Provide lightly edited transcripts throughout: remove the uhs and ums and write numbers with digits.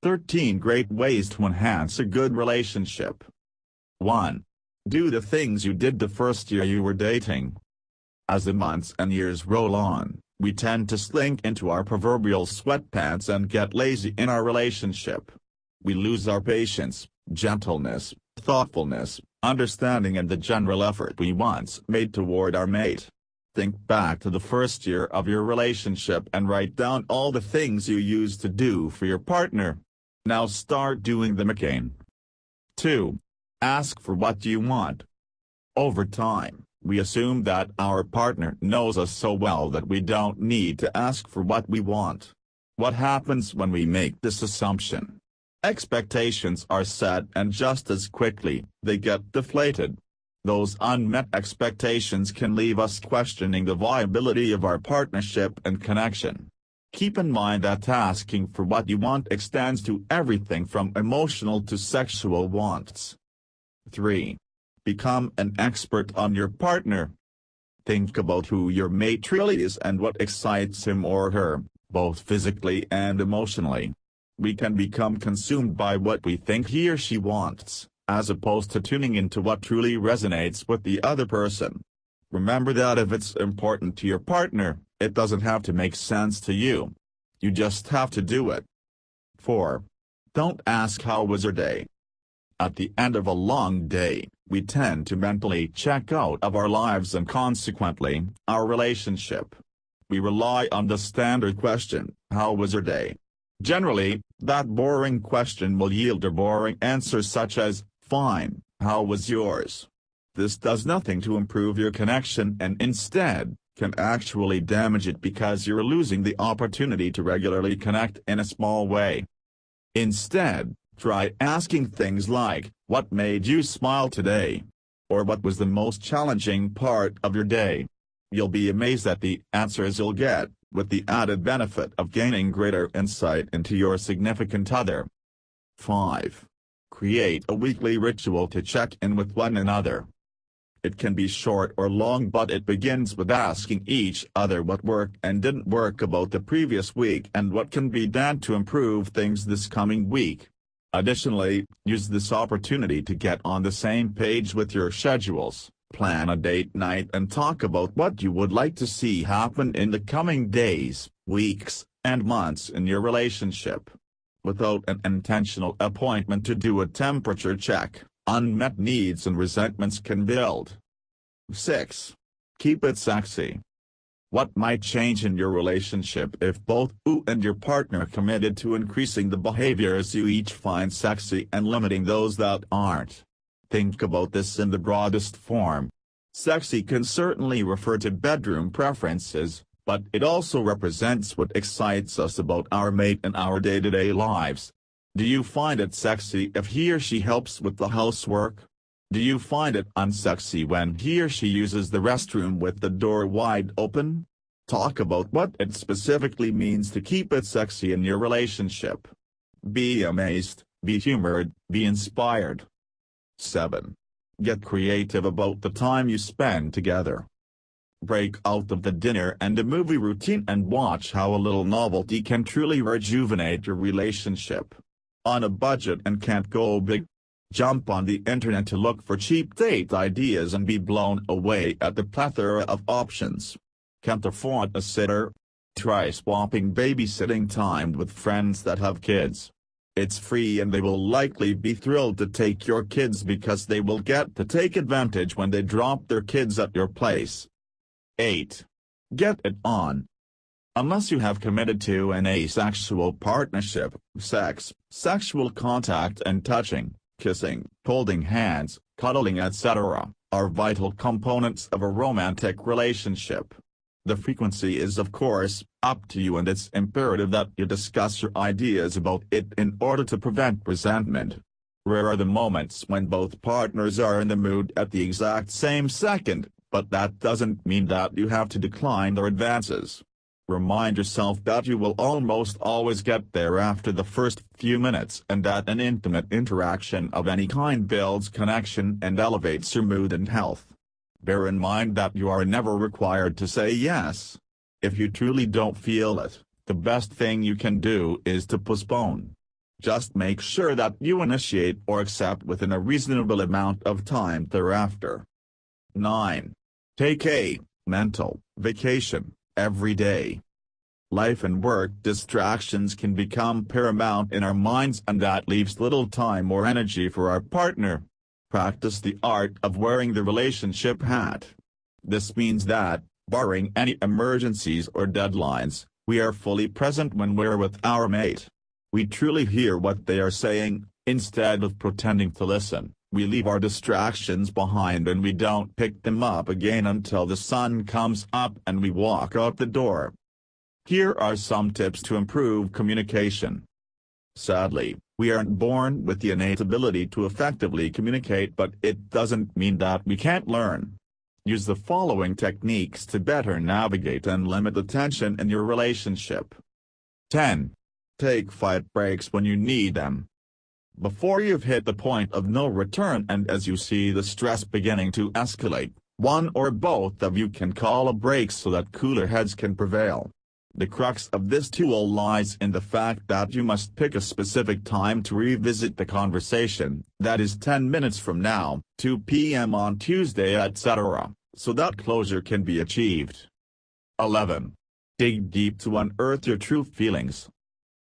13 Great Ways to Enhance a Good Relationship. 1. Do the things you did the first year you were dating. As the months and years roll on, we tend to slink into our proverbial sweatpants and get lazy in our relationship. We lose our patience, gentleness, thoughtfulness, understanding and the general effort we once made toward our mate. Think back to the first year of your relationship and write down all the things you used to do for your partner. Now start doing them again. 2. Ask for what you want. Over time, we assume that our partner knows us so well that we don't need to ask for what we want. What happens when we make this assumption? Expectations are set and just as quickly, they get deflated. Those unmet expectations can leave us questioning the viability of our partnership and connection. Keep in mind that asking for what you want extends to everything from emotional to sexual wants. 3. Become an expert on your partner. Think about who your mate really is and what excites him or her, both physically and emotionally. We can become consumed by what we think he or she wants, as opposed to tuning into what truly resonates with the other person. Remember that if it's important to your partner, it doesn't have to make sense to you. You just have to do it. 4. Don't ask how was your day. At the end of a long day, we tend to mentally check out of our lives and consequently, our relationship. We rely on the standard question, how was your day? Generally, that boring question will yield a boring answer such as, fine, how was yours? This does nothing to improve your connection and instead, can actually damage it because you're losing the opportunity to regularly connect in a small way. Instead, try asking things like, what made you smile today? Or what was the most challenging part of your day? You'll be amazed at the answers you'll get, with the added benefit of gaining greater insight into your significant other. 5. Create a weekly ritual to check in with one another. It can be short or long, but it begins with asking each other what worked and didn't work about the previous week and what can be done to improve things this coming week. Additionally, use this opportunity to get on the same page with your schedules, plan a date night and talk about what you would like to see happen in the coming days, weeks, and months in your relationship. Without an intentional appointment to do a temperature check, unmet needs and resentments can build. 6. Keep it sexy. What might change in your relationship if both you and your partner committed to increasing the behaviors you each find sexy and limiting those that aren't? Think about this in the broadest form. Sexy can certainly refer to bedroom preferences, but it also represents what excites us about our mate in our day-to-day lives. Do you find it sexy if he or she helps with the housework? Do you find it unsexy when he or she uses the restroom with the door wide open? Talk about what it specifically means to keep it sexy in your relationship. Be amazed, be humored, be inspired. 7. Get creative about the time you spend together. Break out of the dinner and the movie routine and watch how a little novelty can truly rejuvenate your relationship. On a budget and can't go big? Jump on the internet to look for cheap date ideas and be blown away at the plethora of options. Can't afford a sitter? Try swapping babysitting time with friends that have kids. It's free and they will likely be thrilled to take your kids because they will get to take advantage when they drop their kids at your place. 8. Get it on. Unless you have committed to an asexual partnership, sex, sexual contact and touching, kissing, holding hands, cuddling etc., are vital components of a romantic relationship. The frequency is of course, up to you and it's imperative that you discuss your ideas about it in order to prevent resentment. Rare are the moments when both partners are in the mood at the exact same second, but that doesn't mean that you have to decline their advances. Remind yourself that you will almost always get there after the first few minutes and that an intimate interaction of any kind builds connection and elevates your mood and health. Bear in mind that you are never required to say yes. If you truly don't feel it, the best thing you can do is to postpone. Just make sure that you initiate or accept within a reasonable amount of time thereafter. 9. Take a mental vacation every day. Life and work distractions can become paramount in our minds, and that leaves little time or energy for our partner. Practice the art of wearing the relationship hat. This means that, barring any emergencies or deadlines, we are fully present when we're with our mate. We truly hear what they are saying. Instead of pretending to listen, we leave our distractions behind and we don't pick them up again until the sun comes up and we walk out the door. Here are some tips to improve communication. Sadly, we aren't born with the innate ability to effectively communicate, but it doesn't mean that we can't learn. Use the following techniques to better navigate and limit the tension in your relationship. 10. Take fight breaks when you need them. Before you've hit the point of no return and as you see the stress beginning to escalate, one or both of you can call a break so that cooler heads can prevail. The crux of this tool lies in the fact that you must pick a specific time to revisit the conversation, that is 10 minutes from now, 2 p.m. on Tuesday, etc., so that closure can be achieved. 11. Dig deep to unearth your true feelings.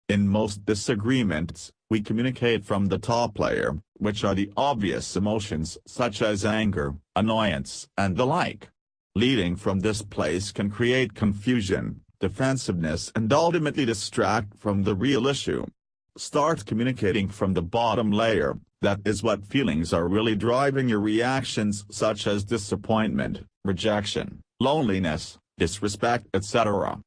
In most disagreements, we communicate from the top layer, which are the obvious emotions such as anger, annoyance, and the like. Leading from this place can create confusion, defensiveness, and ultimately distract from the real issue. Start communicating from the bottom layer, that is what feelings are really driving your reactions such as disappointment, rejection, loneliness, disrespect, etc.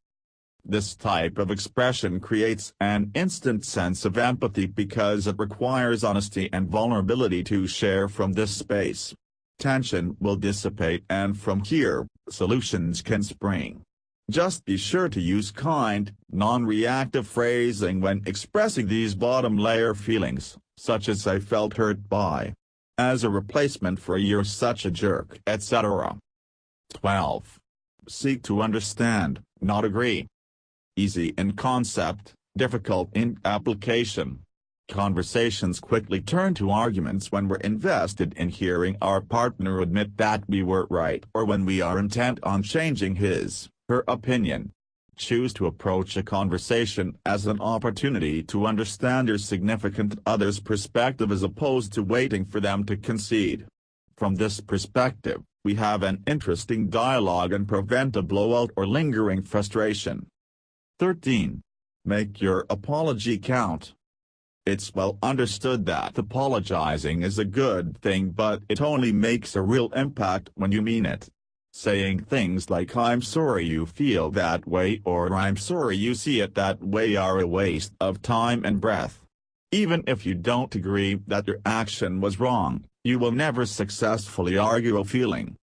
This type of expression creates an instant sense of empathy because it requires honesty and vulnerability to share from this space. Tension will dissipate and from here, solutions can spring. Just be sure to use kind, non-reactive phrasing when expressing these bottom-layer feelings, such as "I felt hurt by," as a replacement for "you're such a jerk," etc. 12. Seek to understand, not agree. Easy in concept, difficult in application. Conversations quickly turn to arguments when we're invested in hearing our partner admit that we were right or when we are intent on changing her opinion. Choose to approach a conversation as an opportunity to understand your significant other's perspective as opposed to waiting for them to concede. From this perspective, we have an interesting dialogue and prevent a blowout or lingering frustration. 13. Make your apology count. It's well understood that apologizing is a good thing, but it only makes a real impact when you mean it. Saying things like "I'm sorry you feel that way" or "I'm sorry you see it that way" are a waste of time and breath. Even if you don't agree that your action was wrong, you will never successfully argue a feeling.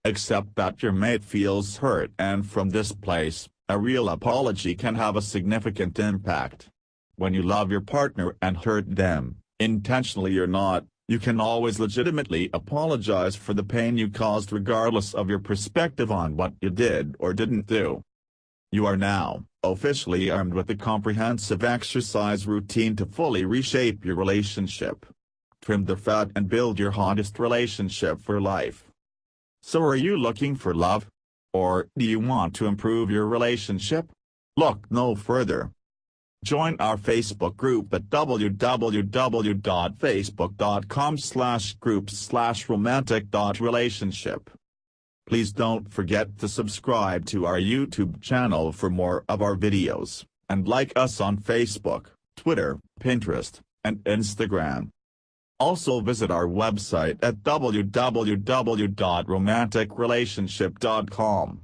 Accept that your mate feels hurt, and from this place, a real apology can have a significant impact. When you love your partner and hurt them, intentionally or not, you can always legitimately apologize for the pain you caused regardless of your perspective on what you did or didn't do. You are now officially armed with a comprehensive exercise routine to fully reshape your relationship. Trim the fat and build your hottest relationship for life. So are you looking for love? Or do you want to improve your relationship? Look no further. Join our Facebook group at www.facebook.com/groups/romantic.relationship. Please don't forget to subscribe to our YouTube channel for more of our videos, and like us on Facebook, Twitter, Pinterest, and Instagram. Also visit our website at www.romanticrelationship.com.